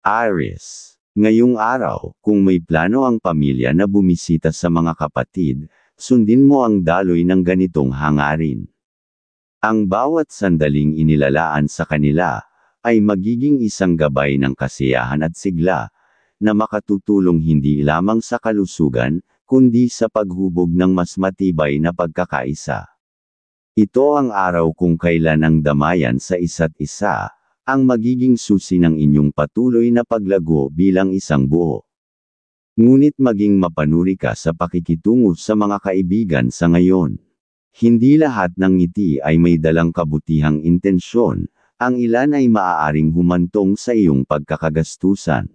Aries. Ngayong araw, kung may plano ang pamilya na bumisita sa mga kapatid, sundin mo ang daloy ng ganitong hangarin. Ang bawat sandaling inilalaan sa kanila, ay magiging isang gabay ng kasiyahan at sigla, na makatutulong hindi lamang sa kalusugan, kundi sa paghubog ng mas matibay na pagkakaisa. Ito ang araw kung kailan ang damayan sa isa't isa, ang magiging susi ng inyong patuloy na paglago bilang isang buo. Ngunit maging mapanuri ka sa pakikitungo sa mga kaibigan sa ngayon. Hindi lahat ng ngiti ay may dalang kabutihang intensyon, ang ilan ay maaaring humantong sa iyong pagkakagastusan.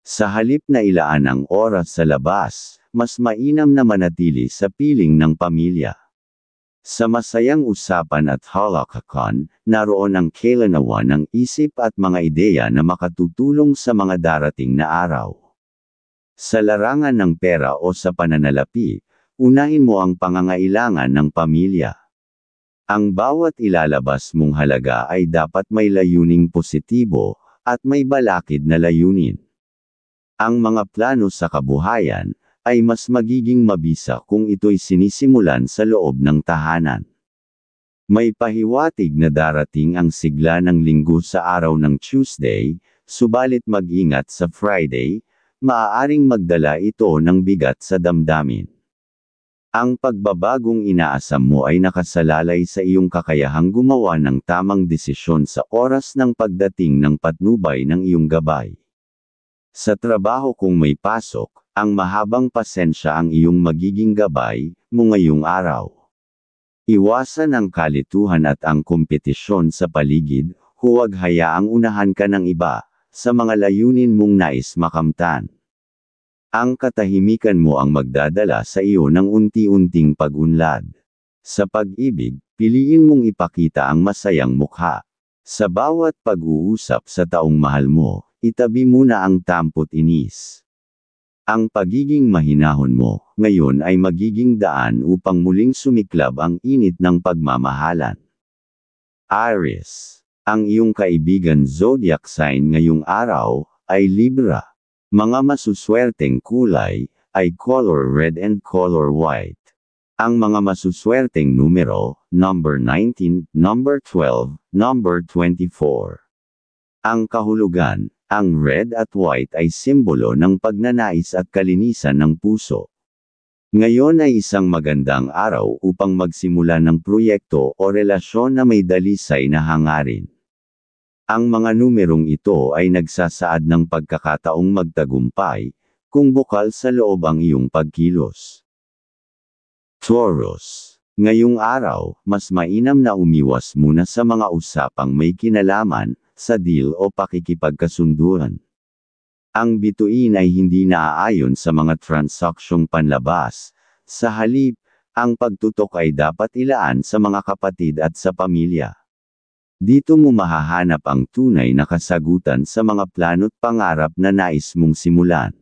Sa halip na ilaan ang oras sa labas, mas mainam na manatili sa piling ng pamilya. Sa masayang usapan at halakakan, naroon ang kailanawan ng isip at mga ideya na makatutulong sa mga darating na araw. Sa larangan ng pera o sa pananalapi, unahin mo ang pangangailangan ng pamilya. Ang bawat ilalabas mong halaga ay dapat may layuning positibo, at may balakid na layunin. Ang mga plano sa kabuhayan, ay mas magiging mabisa kung ito'y sinisimulan sa loob ng tahanan. May pahiwatig na darating ang sigla ng linggo sa araw ng Tuesday, subalit mag-ingat sa Friday, maaaring magdala ito ng bigat sa damdamin. Ang pagbabagong inaasam mo ay nakasalalay sa iyong kakayahang gumawa ng tamang desisyon sa oras ng pagdating ng patnubay ng iyong gabay. Sa trabaho kung may pasok, ang mahabang pasensya ang iyong magiging gabay mo ngayong araw. Iwasan ang kalituhan at ang kompetisyon sa paligid, huwag hayaang unahan ka ng iba, sa mga layunin mong nais makamtan. Ang katahimikan mo ang magdadala sa iyo ng unti-unting pag-unlad. Sa pag-ibig, piliin mong ipakita ang masayang mukha. Sa bawat pag-uusap sa taong mahal mo, itabi muna ang tampot inis. Ang pagiging mahinahon mo, ngayon ay magiging daan upang muling sumiklab ang init ng pagmamahalan. Aries. Ang iyong kaibigan zodiac sign ngayong araw, ay Libra. Mga masuswerteng kulay, ay color red and color white. Ang mga masuswerteng numero, number 19, number 12, number 24. Ang kahulugan, ang red at white ay simbolo ng pagnanais at kalinisan ng puso. Ngayon ay isang magandang araw upang magsimula ng proyekto o relasyon na may dalisay na hangarin. Ang mga numerong ito ay nagsasaad ng pagkakataong magtagumpay, kung bukal sa loob ang iyong pagkilos. Taurus. Ngayong araw, mas mainam na umiwas muna sa mga usapang may kinalaman, sa deal o pakikipagkasunduan. Ang bituin ay hindi naaayon sa mga transaksyong panlabas, sa halip, ang pagtutok ay dapat ilaan sa mga kapatid at sa pamilya. Dito mo mahahanap ang tunay na kasagutan sa mga plano't pangarap na nais mong simulan.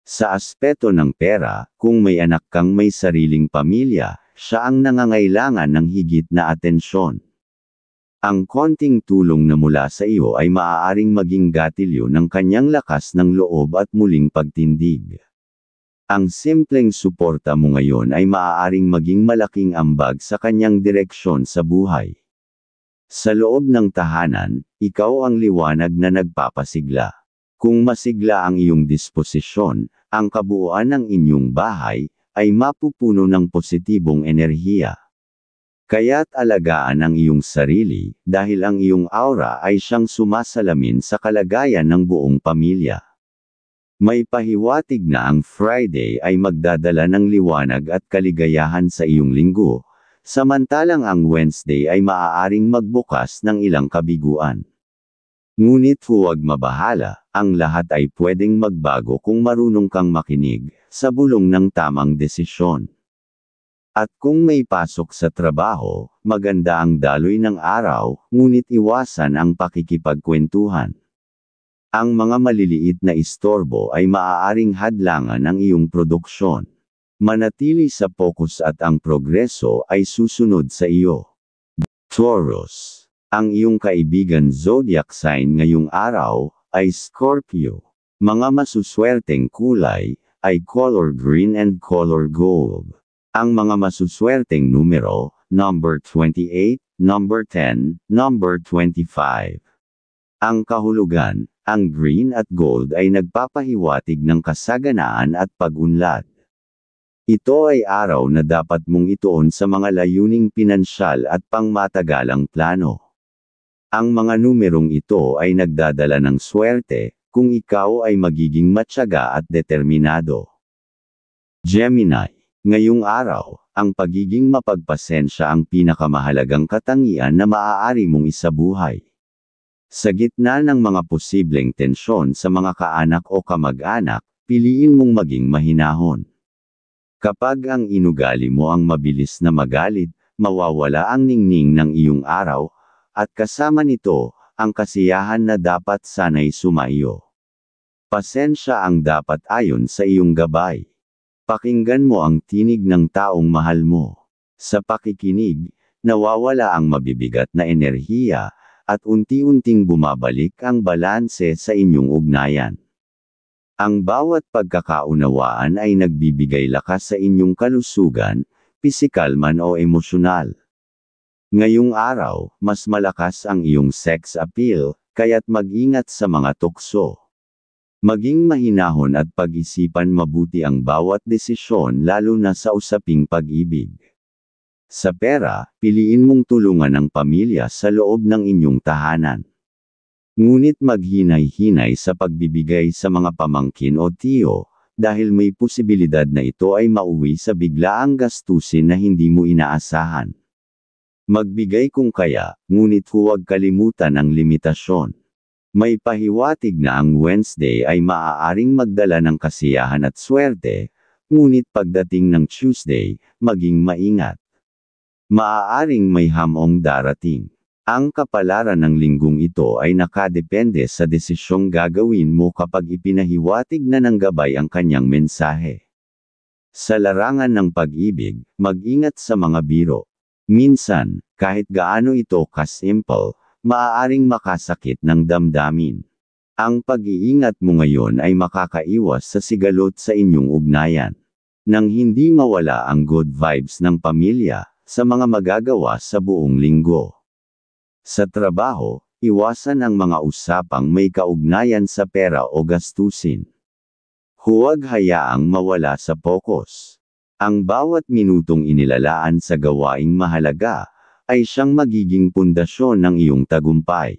Sa aspeto ng pera, kung may anak kang may sariling pamilya, siya ang nangangailangan ng higit na atensyon. Ang konting tulong na mula sa iyo ay maaaring maging gatilyo ng kanyang lakas ng loob at muling pagtindig. Ang simpleng suporta mo ngayon ay maaaring maging malaking ambag sa kanyang direksyon sa buhay. Sa loob ng tahanan, ikaw ang liwanag na nagpapasigla. Kung masigla ang iyong disposisyon, ang kabuuan ng inyong bahay ay mapupuno ng positibong enerhiya. Kaya't alagaan ang iyong sarili, dahil ang iyong aura ay siyang sumasalamin sa kalagayan ng buong pamilya. May pahiwatig na ang Friday ay magdadala ng liwanag at kaligayahan sa iyong linggo, samantalang ang Wednesday ay maaaring magbukas ng ilang kabiguan. Ngunit huwag mabahala, ang lahat ay pwedeng magbago kung marunong kang makinig, sa bulong ng tamang desisyon. At kung may pasok sa trabaho, maganda ang daloy ng araw, ngunit iwasan ang pakikipagkwentuhan. Ang mga maliliit na istorbo ay maaaring hadlangan ang iyong produksyon. Manatili sa focus at ang progreso ay susunod sa iyo. Taurus. Ang iyong kaibigan zodiac sign ngayong araw, ay Scorpio. Mga masuswerteng kulay ay color green and color gold. Ang mga masuswerteng numero, number 28, number 10, number 25. Ang kahulugan, ang green at gold ay nagpapahiwatig ng kasaganaan at pag-unlad. Ito ay araw na dapat mong ituon sa mga layuning pinansyal at pangmatagalang plano. Ang mga numerong ito ay nagdadala ng swerte, kung ikaw ay magiging matyaga at determinado. Gemini, ngayong araw, ang pagiging mapagpasensya ang pinakamahalagang katangian na maaari mong isabuhay. Sa gitna ng mga posibleng tensyon sa mga kaanak o kamag-anak, piliin mong maging mahinahon. Kapag ang inugali mo ang mabilis na magalit, mawawala ang ningning ng iyong araw, at kasama nito, ang kasiyahan na dapat sanay sumaiyo. Pasensya ang dapat ayon sa iyong gabay. Pakinggan mo ang tinig ng taong mahal mo. Sa pakikinig, nawawala ang mabibigat na enerhiya, at unti-unting bumabalik ang balanse sa inyong ugnayan. Ang bawat pagkakaunawaan ay nagbibigay lakas sa inyong kalusugan, pisikal man o emosyonal. Ngayong araw, mas malakas ang iyong sex appeal, kaya't mag-ingat sa mga tukso. Maging mahinahon at pag-isipan mabuti ang bawat desisyon lalo na sa usaping pag-ibig. Sa pera, piliin mong tulungan ang pamilya sa loob ng inyong tahanan. Ngunit maghinay-hinay sa pagbibigay sa mga pamangkin o tiyo, dahil may posibilidad na ito ay mauwi sa biglaang gastusin na hindi mo inaasahan. Magbigay kung kaya, ngunit huwag kalimutan ang limitasyon. May pahiwatig na ang Wednesday ay maaaring magdala ng kasiyahan at swerte, ngunit pagdating ng Tuesday, maging maingat. Maaaring may hamong darating. Ang kapalaran ng linggong ito ay nakadepende sa desisyong gagawin mo kapag ipinahiwatig na ng gabay ang kanyang mensahe. Sa larangan ng pag-ibig, mag-ingat sa mga biro. Minsan, kahit gaano ito kasimple, maaaring makasakit ng damdamin. Ang pag-iingat mo ngayon ay makakaiwas sa sigalot sa inyong ugnayan. Nang hindi mawala ang good vibes ng pamilya, sa mga magagawa sa buong linggo. Sa trabaho, iwasan ang mga usapang may kaugnayan sa pera o gastusin. Huwag hayaang mawala sa pokus. Ang bawat minutong inilalaan sa gawaing mahalaga, ay siyang magiging pundasyon ng iyong tagumpay.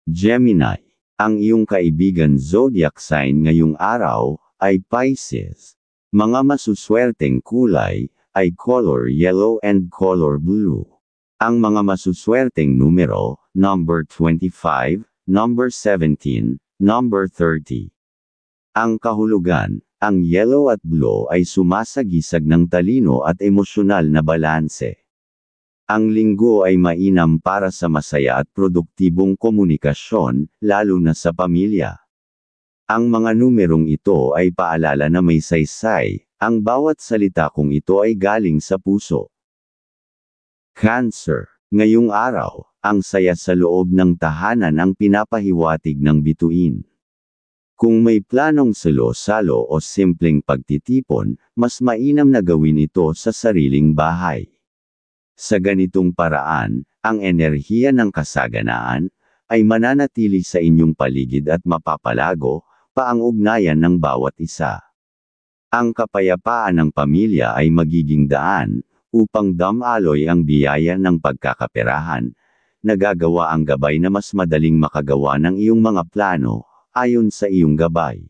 Gemini, ang iyong kaibigan zodiac sign ngayong araw, ay Pisces. Mga masuswerteng kulay, ay color yellow and color blue. Ang mga masuswerteng numero, number 25, number 17, number 30. Ang kahulugan, ang yellow at blue ay sumasagisag ng talino at emosyonal na balanse. Ang linggo ay mainam para sa masaya at produktibong komunikasyon, lalo na sa pamilya. Ang mga numerong ito ay paalala na may saysay, ang bawat salita kung ito ay galing sa puso. Cancer, ngayong araw, ang saya sa loob ng tahanan ang pinapahiwatig ng bituin. Kung may planong salo-salo o simpleng pagtitipon, mas mainam na gawin ito sa sariling bahay. Sa ganitong paraan, ang enerhiya ng kasaganaan ay mananatili sa inyong paligid at mapapalago pa ang ugnayan ng bawat isa. Ang kapayapaan ng pamilya ay magiging daan upang damaloy ang biyaya ng pagkakaperahan, nagagawa ang gabay na mas madaling makagawa ng iyong mga plano ayon sa iyong gabay.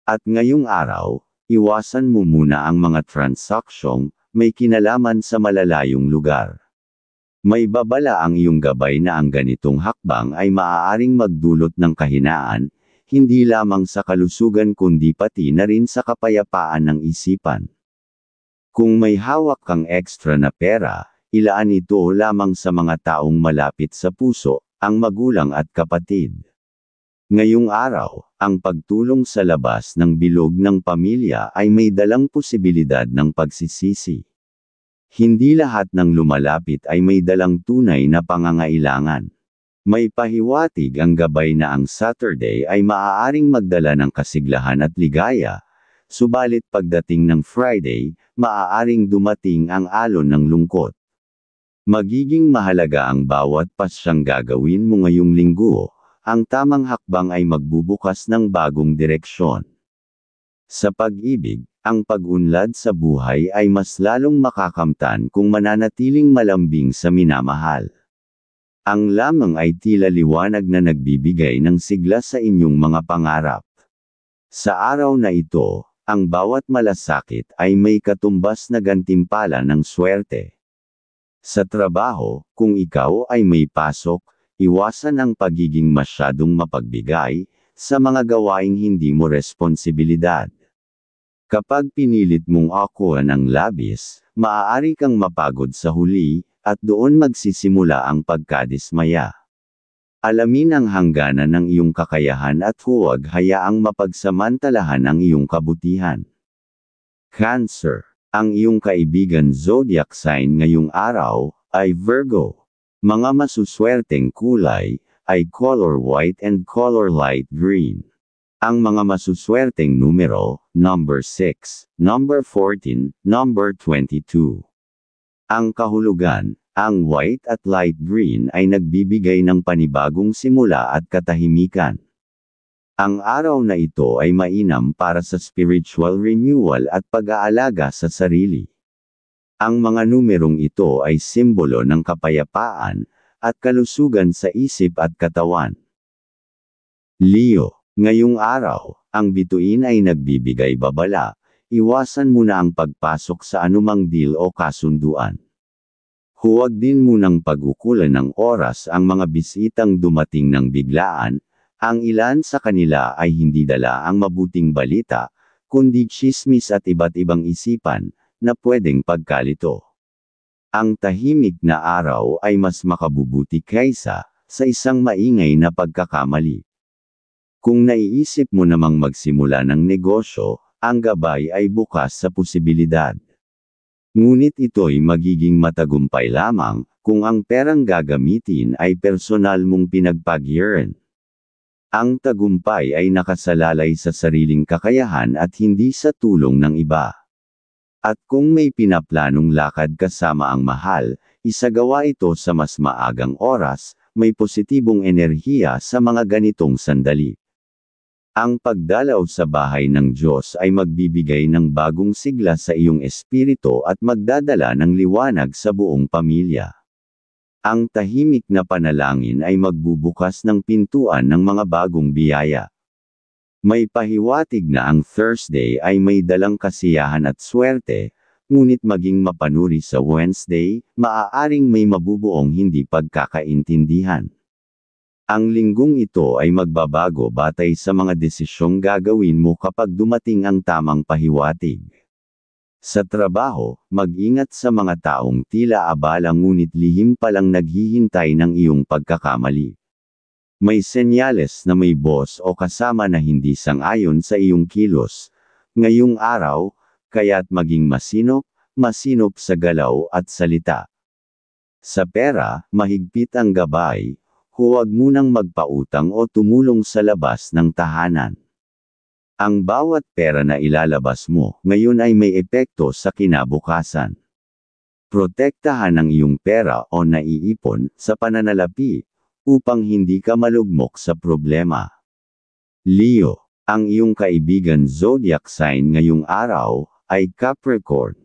At ngayong araw, iwasan mo muna ang mga transaksyong may kinalaman sa malalayong lugar. May babala ang iyong gabay na ang ganitong hakbang ay maaaring magdulot ng kahinaan, hindi lamang sa kalusugan kundi pati na rin sa kapayapaan ng isipan. Kung may hawak kang extra na pera, ilaan ito lamang sa mga taong malapit sa puso, ang magulang at kapatid. Ngayong araw, ang pagtulong sa labas ng bilog ng pamilya ay may dalang posibilidad ng pagsisisi. Hindi lahat ng lumalapit ay may dalang tunay na pangangailangan. May pahiwatig ang gabay na ang Saturday ay maaaring magdala ng kasiglahan at ligaya, subalit pagdating ng Friday, maaaring dumating ang alon ng lungkot. Magiging mahalaga ang bawat pasyang gagawin mo ngayong linggo, ang tamang hakbang ay magbubukas ng bagong direksyon. Sa pag-ibig, ang pag-unlad sa buhay ay mas lalong makakamtan kung mananatiling malambing sa minamahal. Ang lamang ay tila liwanag na nagbibigay ng sigla sa inyong mga pangarap. Sa araw na ito, ang bawat malasakit ay may katumbas na gantimpala ng swerte. Sa trabaho, kung ikaw ay may pasok, iwasan ang pagiging masyadong mapagbigay sa mga gawaing hindi mo responsibilidad. Kapag pinilit mong akuan ang labis, maaari kang mapagod sa huli, at doon magsisimula ang pagkadismaya. Alamin ang hangganan ng iyong kakayahan at huwag hayaang mapagsamantalahan ang iyong kabutihan. Cancer. Ang iyong kaibigan zodiac sign ngayong araw ay Virgo. Mga masuswerteng kulay ay color white and color light green. Ang mga masuswerteng numero, number 6, number 14, number 22. Ang kahulugan, ang white at light green ay nagbibigay ng panibagong simula at katahimikan. Ang araw na ito ay mainam para sa spiritual renewal at pag-aalaga sa sarili. Ang mga numerong ito ay simbolo ng kapayapaan at kalusugan sa isip at katawan. Leo, ngayong araw, ang bituin ay nagbibigay babala, iwasan muna ang pagpasok sa anumang deal o kasunduan. Huwag din munang pag-ukulan ng oras ang mga bisitang dumating ng biglaan. Ang ilan sa kanila ay hindi dala ang mabuting balita, kundi tsismis at iba't ibang isipan, na pwedeng pagkalito. Ang tahimik na araw ay mas makabubuti kaysa sa isang maingay na pagkakamali. Kung naiisip mo namang magsimula ng negosyo, ang gabay ay bukas sa posibilidad. Ngunit ito'y magiging matagumpay lamang, kung ang perang gagamitin ay personal mong pinagpagyaran. Ang tagumpay ay nakasalalay sa sariling kakayahan at hindi sa tulong ng iba. At kung may pinaplanong lakad kasama ang mahal, isagawa ito sa mas maagang oras, may positibong enerhiya sa mga ganitong sandali. Ang pagdalaw sa bahay ng Diyos ay magbibigay ng bagong sigla sa iyong espiritu at magdadala ng liwanag sa buong pamilya. Ang tahimik na panalangin ay magbubukas ng pintuan ng mga bagong biyaya. May pahiwatig na ang Thursday ay may dalang kasiyahan at swerte, ngunit maging mapanuri sa Wednesday, maaaring may mabubuong hindi pagkakaintindihan. Ang linggong ito ay magbabago batay sa mga desisyong gagawin mo kapag dumating ang tamang pahiwatig. Sa trabaho, mag-ingat sa mga taong tila abala ngunit lihim palang naghihintay ng iyong pagkakamali. May senyales na may boss o kasama na hindi sang-ayon sa iyong kilos ngayong araw, kaya't maging masinop sa galaw at salita. Sa pera, mahigpit ang gabay, huwag munang magpautang o tumulong sa labas ng tahanan. Ang bawat pera na ilalabas mo, ngayon ay may epekto sa kinabukasan. Protektahan ang iyong pera o naiipon, sa pananalapi, upang hindi ka malugmok sa problema. Leo, ang iyong kaibigan zodiac sign ngayong araw, ay Capricorn.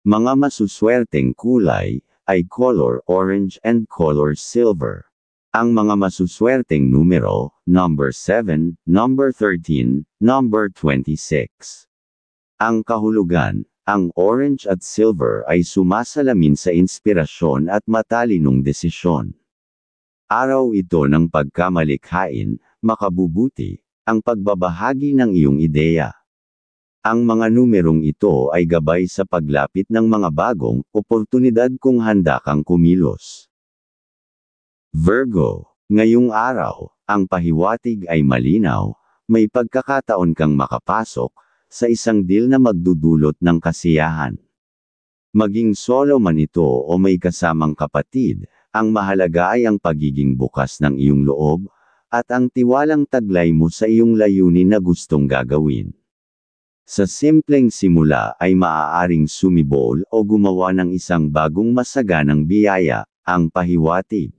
Mga masuswerteng kulay, ay color orange and color silver. Ang mga masuswerteng numero, number 7, number 13, number 26. Ang kahulugan, ang orange at silver ay sumasalamin sa inspirasyon at matalinong desisyon. Araw ito ng pagkamalikhain, makabubuti, ang pagbabahagi ng iyong ideya. Ang mga numerong ito ay gabay sa paglapit ng mga bagong oportunidad kung handa kang kumilos. Virgo, ngayong araw, ang pahiwatig ay malinaw, may pagkakataon kang makapasok sa isang deal na magdudulot ng kasiyahan. Maging solo man ito o may kasamang kapatid, ang mahalaga ay ang pagiging bukas ng iyong loob, at ang tiwalang taglay mo sa iyong layunin na gustong gagawin. Sa simpleng simula ay maaaring sumibol o gumawa ng isang bagong masaganang biyaya, ang pahiwatig.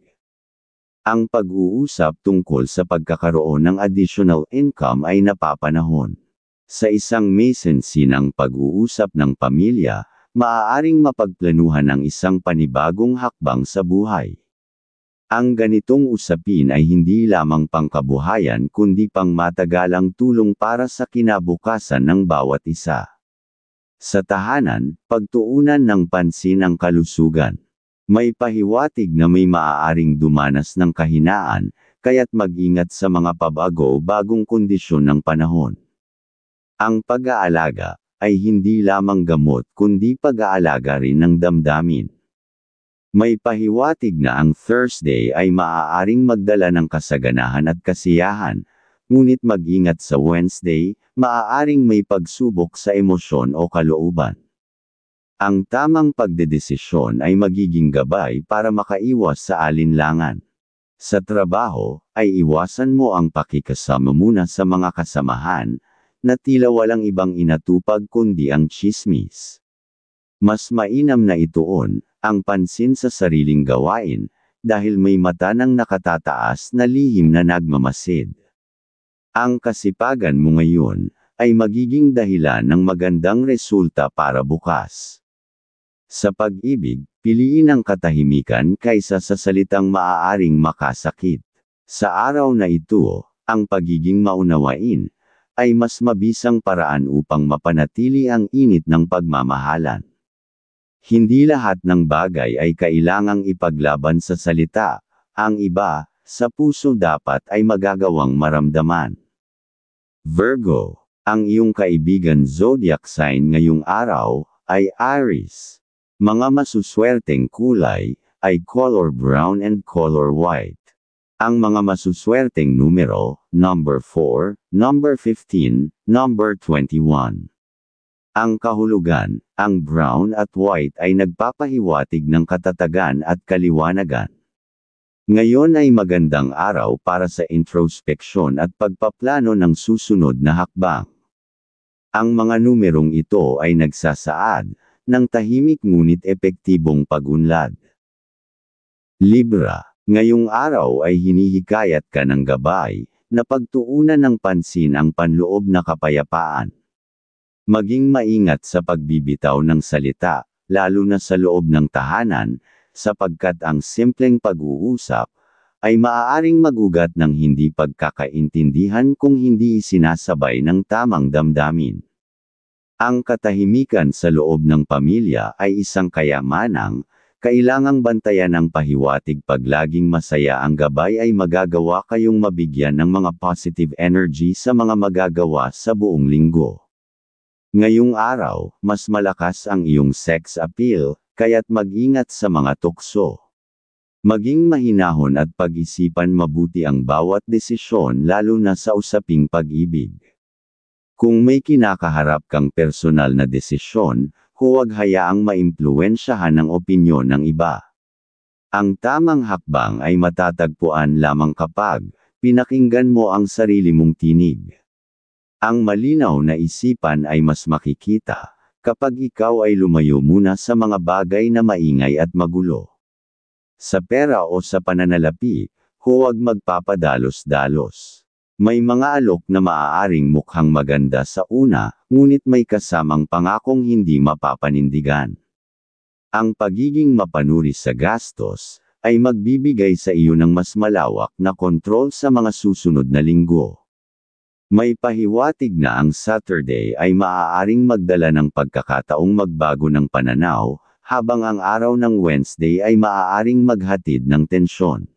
Ang pag-uusap tungkol sa pagkakaroon ng additional income ay napapanahon. Sa isang mesensi ng pag-uusap ng pamilya, maaaring mapagplanuhan ang isang panibagong hakbang sa buhay. Ang ganitong usapin ay hindi lamang pangkabuhayan kundi pangmatagalang tulong para sa kinabukasan ng bawat isa. Sa tahanan, pagtuunan ng pansin ang kalusugan. May pahiwatig na may maaaring dumanas ng kahinaan, kaya't mag-ingat sa mga pabago bagong kondisyon ng panahon. Ang pag-aalaga ay hindi lamang gamot kundi pag-aalaga rin ng damdamin. May pahiwatig na ang Thursday ay maaaring magdala ng kasaganahan at kasiyahan, ngunit mag-ingat sa Wednesday, maaaring may pagsubok sa emosyon o kalooban. Ang tamang pagdedesisyon ay magiging gabay para makaiwas sa alinlangan. Sa trabaho, ay iwasan mo ang pakikasama muna sa mga kasamahan, na tila walang ibang inatupag kundi ang tsismis. Mas mainam na ituon ang pansin sa sariling gawain, dahil may mata ng nakatataas na lihim na nagmamasid. Ang kasipagan mo ngayon ay magiging dahilan ng magandang resulta para bukas. Sa pag-ibig, piliin ang katahimikan kaysa sa salitang maaaring makasakit. Sa araw na ito, ang pagiging maunawain ay mas mabisang paraan upang mapanatili ang init ng pagmamahalan. Hindi lahat ng bagay ay kailangang ipaglaban sa salita, ang iba, sa puso dapat ay magagawang maramdaman. Virgo, ang iyong kaibigan zodiac sign ngayong araw ay Aries. Mga masuswerteng kulay ay color brown and color white. Ang mga masuswerteng numero, number 4, number 15, number 21. Ang kahulugan, ang brown at white ay nagpapahiwatig ng katatagan at kaliwanagan. Ngayon ay magandang araw para sa introspection at pagpaplano ng susunod na hakbang. Ang mga numerong ito ay nagsasaad ng tahimik ngunit epektibong pag-unlad. Libra, ngayong araw ay hinihikayat ka ng gabay, na pagtuunan ng pansin ang panloob na kapayapaan. Maging maingat sa pagbibitaw ng salita, lalo na sa loob ng tahanan, sapagkat ang simpleng pag-uusap ay maaaring magugat ng hindi pagkakaintindihan kung hindi isinasabay ng tamang damdamin. Ang katahimikan sa loob ng pamilya ay isang kayamanang, kailangang bantayan ang pahiwatig pag laging masaya ang gabay ay magagawa kayong mabigyan ng mga positive energy sa mga magagawa sa buong linggo. Ngayong araw, mas malakas ang iyong sex appeal, kaya't mag-ingat sa mga tukso. Maging mahinahon at pag-isipan mabuti ang bawat desisyon lalo na sa usaping pag-ibig. Kung may kinakaharap kang personal na desisyon, huwag hayaang maimpluwensyahan ng opinyon ng iba. Ang tamang hakbang ay matatagpuan lamang kapag pinakinggan mo ang sarili mong tinig. Ang malinaw na isipan ay mas makikita kapag ikaw ay lumayo muna sa mga bagay na maingay at magulo. Sa pera o sa pananalapi, huwag magpapadalos-dalos. May mga alok na maaaring mukhang maganda sa una, ngunit may kasamang pangakong hindi mapapanindigan. Ang pagiging mapanuri sa gastos ay magbibigay sa iyo ng mas malawak na kontrol sa mga susunod na linggo. May pahiwatig na ang Saturday ay maaaring magdala ng pagkakataong magbago ng pananaw, habang ang araw ng Wednesday ay maaaring maghatid ng tensyon.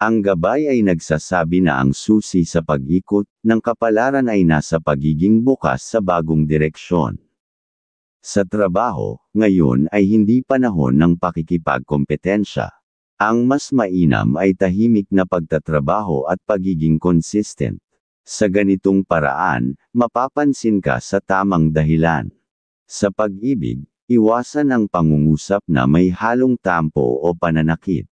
Ang gabay ay nagsasabi na ang susi sa pag-ikot ng kapalaran ay nasa pagiging bukas sa bagong direksyon. Sa trabaho, ngayon ay hindi panahon ng pakikipagkompetensya. Ang mas mainam ay tahimik na pagtatrabaho at pagiging consistent. Sa ganitong paraan, mapapansin ka sa tamang dahilan. Sa pag-ibig, iwasan ang pangungusap na may halong tampo o pananakit.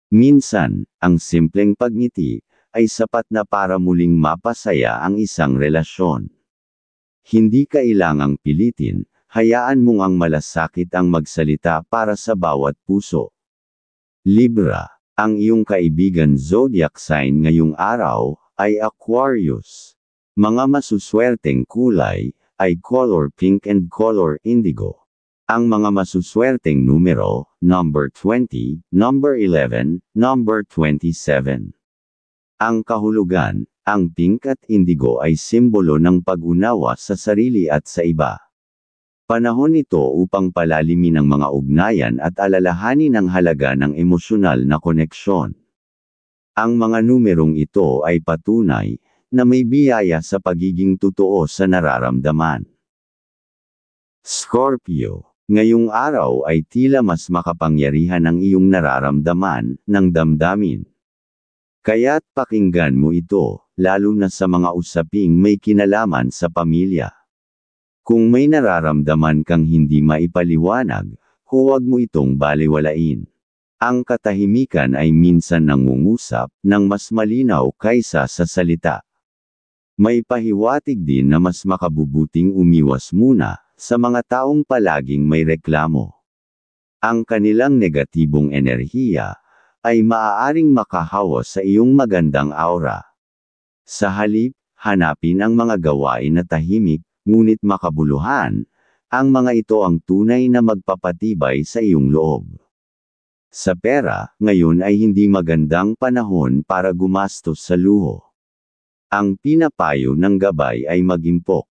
Minsan, ang simpleng pagngiti ay sapat na para muling mapasaya ang isang relasyon. Hindi kailangang pilitin, hayaan mong ang malasakit ang magsalita para sa bawat puso. Libra, ang iyong kaibigan zodiac sign ngayong araw ay Aquarius. Mga masuswerteng kulay ay color pink and color indigo. Ang mga masuswerteng numero, number 20, number 11, number 27. Ang kahulugan, ang pink at indigo ay simbolo ng pag-unawa sa sarili at sa iba. Panahon ito upang palalimin ang mga ugnayan at alalahanin ang halaga ng emosyonal na koneksyon. Ang mga numerong ito ay patunay na may biyaya sa pagiging totoo sa nararamdaman. Scorpio, ngayong araw ay tila mas makapangyarihan ang iyong nararamdaman ng damdamin. Kaya't pakinggan mo ito, lalo na sa mga usaping may kinalaman sa pamilya. Kung may nararamdaman kang hindi maipaliwanag, huwag mo itong balewalain. Ang katahimikan ay minsan nangungusap ng mas malinaw kaysa sa salita. May pahiwatig din na mas makabubuting umiwas muna sa mga taong palaging may reklamo. Ang kanilang negatibong enerhiya ay maaaring makahawa sa iyong magandang aura. Sa halip, hanapin ang mga gawain na tahimik, ngunit makabuluhan. Ang mga ito ang tunay na magpapatibay sa iyong loob. Sa pera, ngayon ay hindi magandang panahon para gumastos sa luho. Ang pinapayo ng gabay ay mag-impok.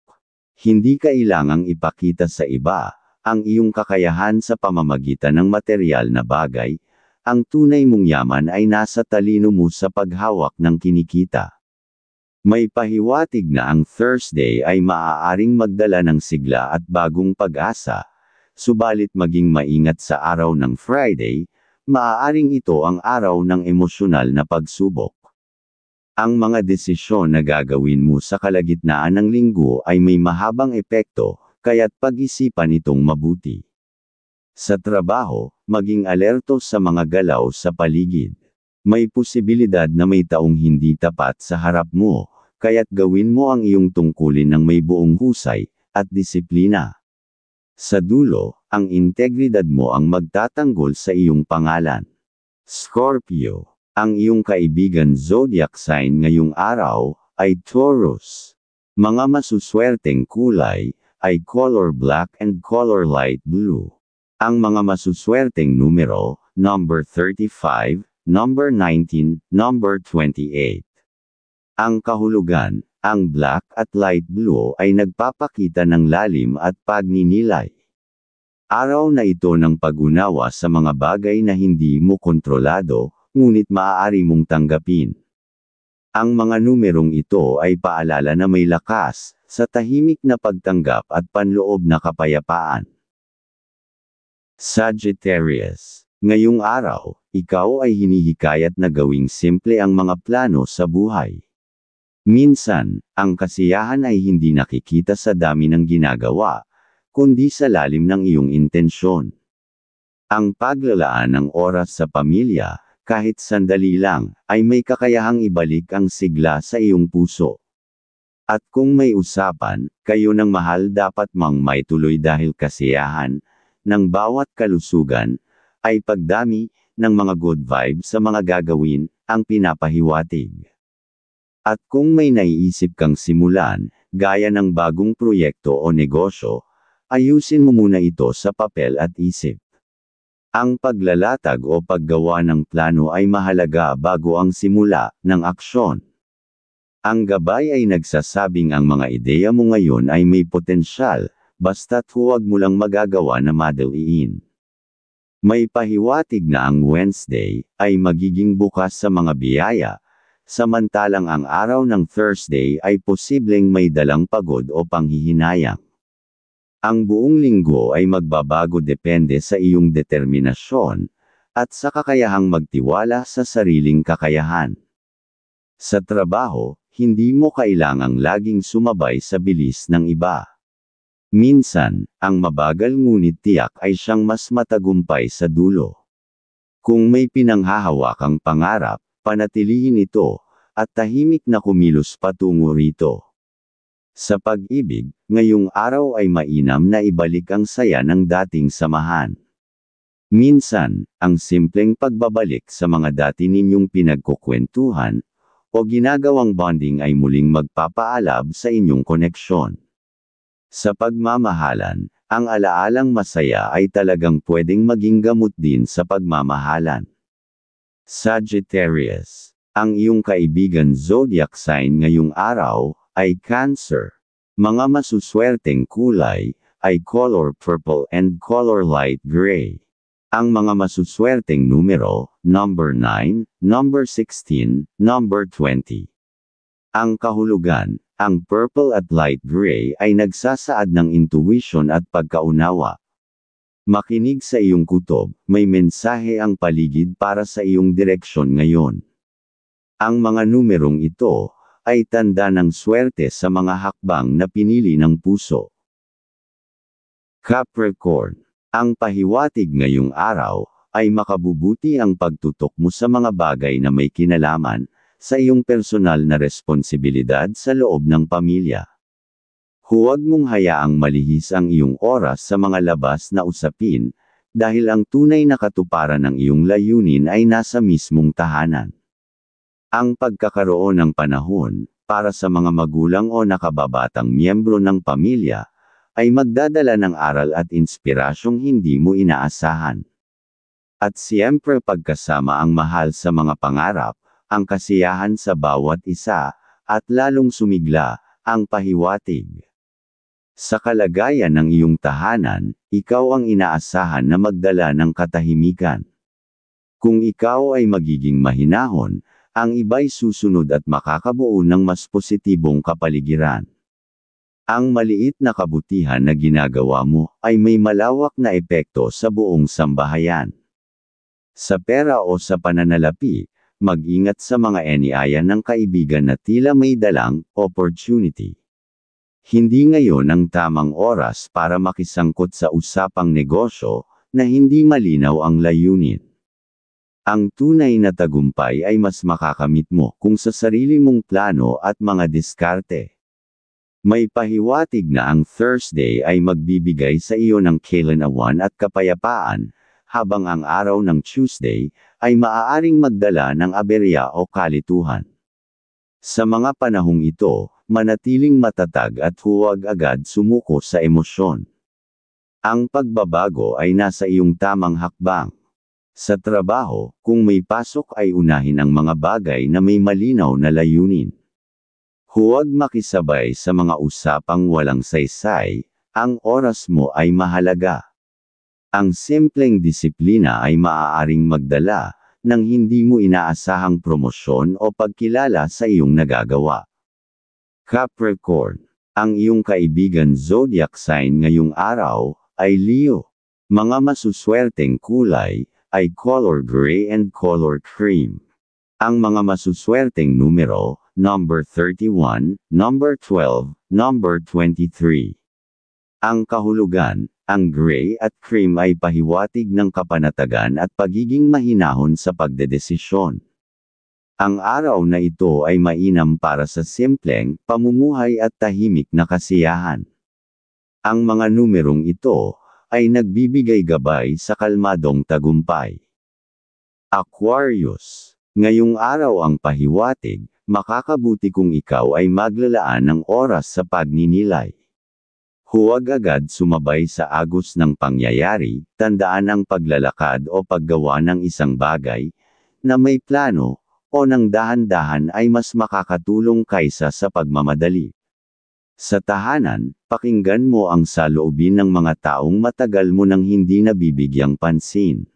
Hindi kailangang ipakita sa iba ang iyong kakayahan sa pamamagitan ng materyal na bagay. Ang tunay mong yaman ay nasa talino mo sa paghawak ng kinikita. May pahiwatig na ang Thursday ay maaaring magdala ng sigla at bagong pag-asa, subalit maging maingat sa araw ng Friday, maaaring ito ang araw ng emosyonal na pagsubok. Ang mga desisyon na gagawin mo sa kalagitnaan ng linggo ay may mahabang epekto, kaya't pag-isipan itong mabuti. Sa trabaho, maging alerto sa mga galaw sa paligid. May posibilidad na may taong hindi tapat sa harap mo, kaya't gawin mo ang iyong tungkulin ng may buong husay at disiplina. Sa dulo, ang integridad mo ang magtatanggol sa iyong pangalan. Scorpio, ang iyong kaibigan zodiac sign ngayong araw ay Taurus. Mga masuswerteng kulay ay color black and color light blue. Ang mga masuswerteng numero, number 35, number 19, number 28. Ang kahulugan, ang black at light blue ay nagpapakita ng lalim at pagninilay. Araw na ito ng pag-unawa sa mga bagay na hindi mo kontrolado, ngunit maaari mong tanggapin. Ang mga numerong ito ay paalala na may lakas, sa tahimik na pagtanggap at panloob na kapayapaan. Sagittarius, ngayong araw, ikaw ay hinihikayat na gawing simple ang mga plano sa buhay. Minsan, ang kasiyahan ay hindi nakikita sa dami ng ginagawa, kundi sa lalim ng iyong intensyon. Ang paglalaan ng oras sa pamilya, kahit sandali lang, ay may kakayahang ibalik ang sigla sa iyong puso. At kung may usapan, kayo ng mahal dapat mang maituloy dahil kasiyahan ng bawat kalusugan ay pagdami ng mga good vibes sa mga gagawin ang pinapahiwatig. At kung may naiisip kang simulan, gaya ng bagong proyekto o negosyo, ayusin mo muna ito sa papel at isip. Ang paglalatag o paggawa ng plano ay mahalaga bago ang simula ng aksyon. Ang gabay ay nagsasabing ang mga ideya mo ngayon ay may potensyal, basta't huwag mo lang magagawa na madaliin. May pahiwatig na ang Wednesday ay magiging bukas sa mga biyaya, samantalang ang araw ng Thursday ay posibleng may dalang pagod o panghihinayang. Ang buong linggo ay magbabago depende sa iyong determinasyon, at sa kakayahang magtiwala sa sariling kakayahan. Sa trabaho, hindi mo kailangang laging sumabay sa bilis ng iba. Minsan, ang mabagal ngunit tiyak ay siyang mas matagumpay sa dulo. Kung may pinanghahawakang pangarap, panatilihin ito, at tahimik na kumilos patungo rito. Sa pag-ibig, ngayong araw ay mainam na ibalik ang saya ng dating samahan. Minsan, ang simpleng pagbabalik sa mga dati ninyong pinagkukwentuhan, o ginagawang bonding ay muling magpapaalab sa inyong koneksyon. Sa pagmamahalan, ang alaalang masaya ay talagang pwedeng maging gamot din sa pagmamahalan. Sagittarius. Ang iyong kaibigan zodiac sign ngayong araw ay Cancer. Mga masuswerteng kulay ay color purple and color light gray. Ang mga masuswerteng numero, number 9, number 16, number 20. Ang kahulugan, ang purple at light gray ay nagsasaad ng intuition at pagkaunawa. Makinig sa iyong kutob, may mensahe ang paligid para sa iyong direksyon ngayon. Ang mga numerong ito ay tanda ng swerte sa mga hakbang na pinili ng puso. Capricorn. Ang pahiwatig ngayong araw ay makabubuti ang pagtutok mo sa mga bagay na may kinalaman sa iyong personal na responsibilidad sa loob ng pamilya. Huwag mong hayaang malihis ang iyong oras sa mga labas na usapin, dahil ang tunay na katuparan ng iyong layunin ay nasa mismong tahanan. Ang pagkakaroon ng panahon para sa mga magulang o nakababatang miyembro ng pamilya ay magdadala ng aral at inspirasyong hindi mo inaasahan. At siyempre pagkasama ang mahal sa mga pangarap, ang kasiyahan sa bawat isa, at lalong sumigla ang pahiwatig. Sa kalagayan ng iyong tahanan, ikaw ang inaasahan na magdala ng katahimikan. Kung ikaw ay magiging mahinahon, ang iba'y susunod at makakabuo ng mas positibong kapaligiran. Ang maliit na kabutihan na ginagawa mo ay may malawak na epekto sa buong sambahayan. Sa pera o sa pananalapi, mag-ingat sa mga eniaya ng kaibigan na tila may dalang opportunity. Hindi ngayon ang tamang oras para makisangkot sa usapang negosyo na hindi malinaw ang layunin. Ang tunay na tagumpay ay mas makakamit mo kung sa sarili mong plano at mga diskarte. May pahiwatig na ang Thursday ay magbibigay sa iyo ng kalinawaan at kapayapaan, habang ang araw ng Tuesday ay maaaring magdala ng aberya o kalituhan. Sa mga panahong ito, manatiling matatag at huwag agad sumuko sa emosyon. Ang pagbabago ay nasa iyong tamang hakbang. Sa trabaho, kung may pasok ay unahin ang mga bagay na may malinaw na layunin. Huwag makisabay sa mga usapang walang saysay, ang oras mo ay mahalaga. Ang simpleng disiplina ay maaaring magdala ng hindi mo inaasahang promosyon o pagkilala sa iyong nagagawa. Capricorn. Ang iyong kaibigan zodiac sign ngayong araw ay Leo. Mga masuswerteng kulay ay color gray and color cream. Ang mga masuswerteng numero, number 31, number 12, number 23. Ang kahulugan, ang gray at cream ay pahiwatig ng kapanatagan at pagiging mahinahon sa pagdedesisyon. Ang araw na ito ay mainam para sa simpleng pamumuhay at tahimik na kasiyahan. Ang mga numerong ito ay nagbibigay gabay sa kalmadong tagumpay. Aquarius. Ngayong araw ang pahiwatig, makakabuti kung ikaw ay maglalaan ng oras sa pagninilay. Huwag agad sumabay sa agos ng pangyayari, tandaan ang paglalakad o paggawa ng isang bagay na may plano o ng dahan-dahan ay mas makakatulong kaysa sa pagmamadali. Sa tahanan, pakinggan mo ang saloobin ng mga taong matagal mo nang hindi nabibigyang pansin.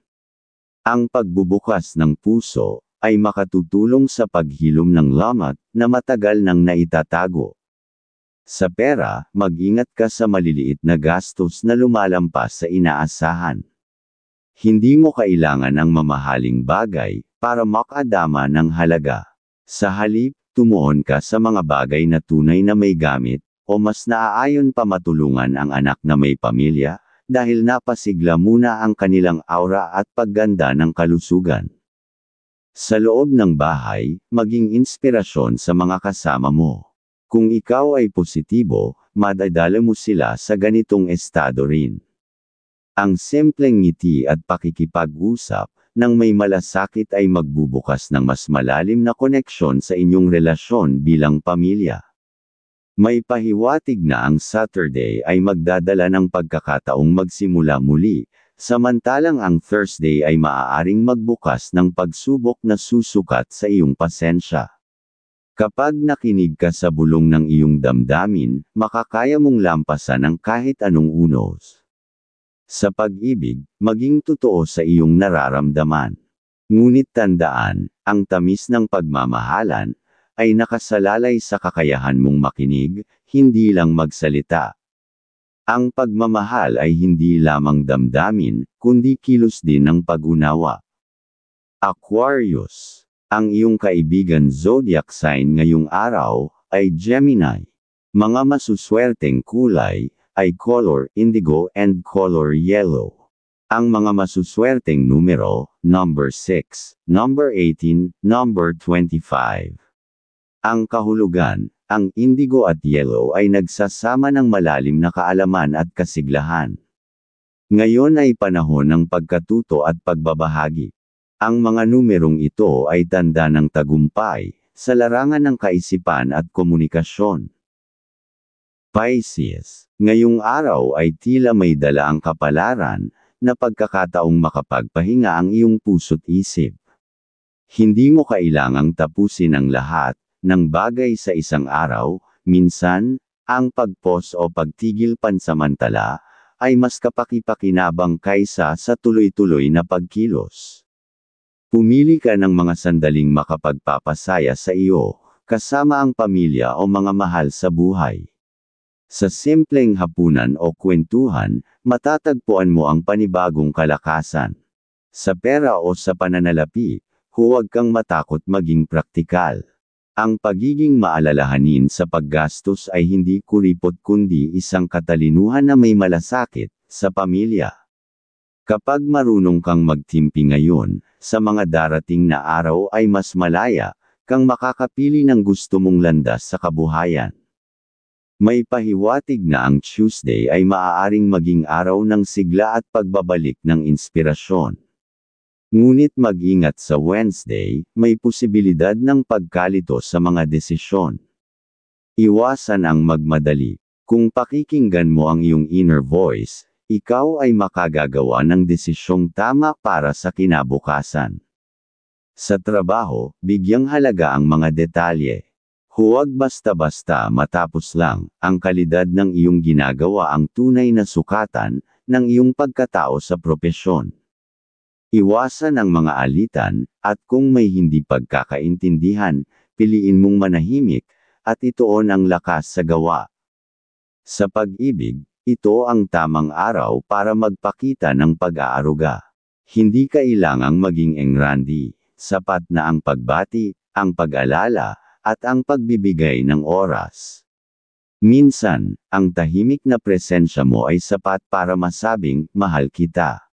Ang pagbubukas ng puso ay makatutulong sa paghilom ng lamat na matagal nang naitatago. Sa pera, mag-ingat ka sa maliliit na gastos na lumalampas sa inaasahan. Hindi mo kailangan ang mamahaling bagay para makadama ng halaga. Sa halip, tumuon ka sa mga bagay na tunay na may gamit, o mas naaayon pa matulungan ang anak na may pamilya, dahil napasigla muna ang kanilang aura at pagganda ng kalusugan. Sa loob ng bahay, maging inspirasyon sa mga kasama mo. Kung ikaw ay positibo, madadala mo sila sa ganitong estado rin. Ang simpleng ngiti at pakikipag-usap ng may malasakit ay magbubukas ng mas malalim na koneksyon sa inyong relasyon bilang pamilya. May pahiwatig na ang Saturday ay magdadala ng pagkakataong magsimula muli, samantalang ang Thursday ay maaaring magbukas ng pagsubok na susukat sa iyong pasensya. Kapag nakinig ka sa bulong ng iyong damdamin, makakaya mong lampasan ang kahit anong unos. Sa pag-ibig, maging totoo sa iyong nararamdaman. Ngunit tandaan, ang tamis ng pagmamahalan ay nakasalalay sa kakayahan mong makinig, hindi lang magsalita. Ang pagmamahal ay hindi lamang damdamin, kundi kilos din ng pag-unawa. Aquarius. Ang iyong kaibigan zodiac sign ngayong araw ay Gemini. Mga masuswerteng kulay ay color indigo and color yellow. Ang mga masuswerteng numero, number 6, number 18, number 25. Ang kahulugan, ang indigo at yellow ay nagsasama ng malalim na kaalaman at kasiglahan. Ngayon ay panahon ng pagkatuto at pagbabahagi. Ang mga numerong ito ay tanda ng tagumpay, sa larangan ng kaisipan at komunikasyon. Pisces, ngayong araw ay tila may dala ang kapalaran, na pagkakataong makapagpahinga ang iyong puso't isip. Hindi mo kailangang tapusin ang lahat ng bagay sa isang araw, minsan, ang pagpos o pagtigil pansamantala, ay mas kapaki-pakinabang kaysa sa tuloy-tuloy na pagkilos. Pumili ka ng mga sandaling makapagpapasaya sa iyo, kasama ang pamilya o mga mahal sa buhay. Sa simpleng hapunan o kwentuhan, matatagpuan mo ang panibagong kalakasan. Sa pera o sa pananalapi, huwag kang matakot maging praktikal. Ang pagiging maalalahanin sa paggastos ay hindi kuripot kundi isang katalinuhan na may malasakit sa pamilya. Kapag marunong kang magtimpi ngayon, sa mga darating na araw ay mas malaya kang makakapili ng gusto mong landas sa kabuhayan. May pahiwatig na ang Tuesday ay maaaring maging araw ng sigla at pagbabalik ng inspirasyon. Ngunit mag-ingat sa Wednesday, may posibilidad ng pagkalito sa mga desisyon. Iwasan ang magmadali. Kung pakikinggan mo ang iyong inner voice, ikaw ay makagagawa ng desisyong tama para sa kinabukasan. Sa trabaho, bigyang halaga ang mga detalye. Huwag basta-basta matapos lang, ang kalidad ng iyong ginagawa ang tunay na sukatan ng iyong pagkatao sa propesyon. Iwasan ang mga alitan, at kung may hindi pagkakaintindihan, piliin mong manahimik, at ituon ang lakas sa gawa. Sa pag-ibig, ito ang tamang araw para magpakita ng pag-aaruga. Hindi kailangang maging engrandi, sapat na ang pagbati, ang pag-alala, at ang pagbibigay ng oras. Minsan, ang tahimik na presensya mo ay sapat para masabing, mahal kita.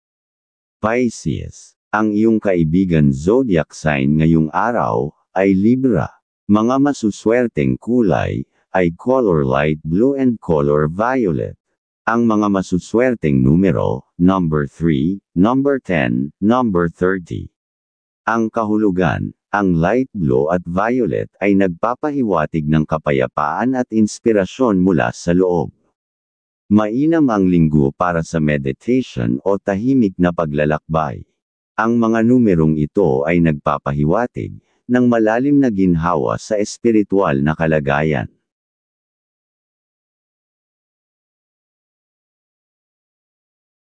Pisces, ang iyong kaibigan zodiac sign ngayong araw ay Libra. Mga masuswerteng kulay ay color light blue and color violet. Ang mga masuswerteng numero, number 3, number 10, number 30. Ang kahulugan, ang light blue at violet ay nagpapahiwatig ng kapayapaan at inspirasyon mula sa loob. Mainam ang linggo para sa meditation o tahimik na paglalakbay. Ang mga numerong ito ay nagpapahiwatig ng malalim na ginhawa sa espiritual na kalagayan.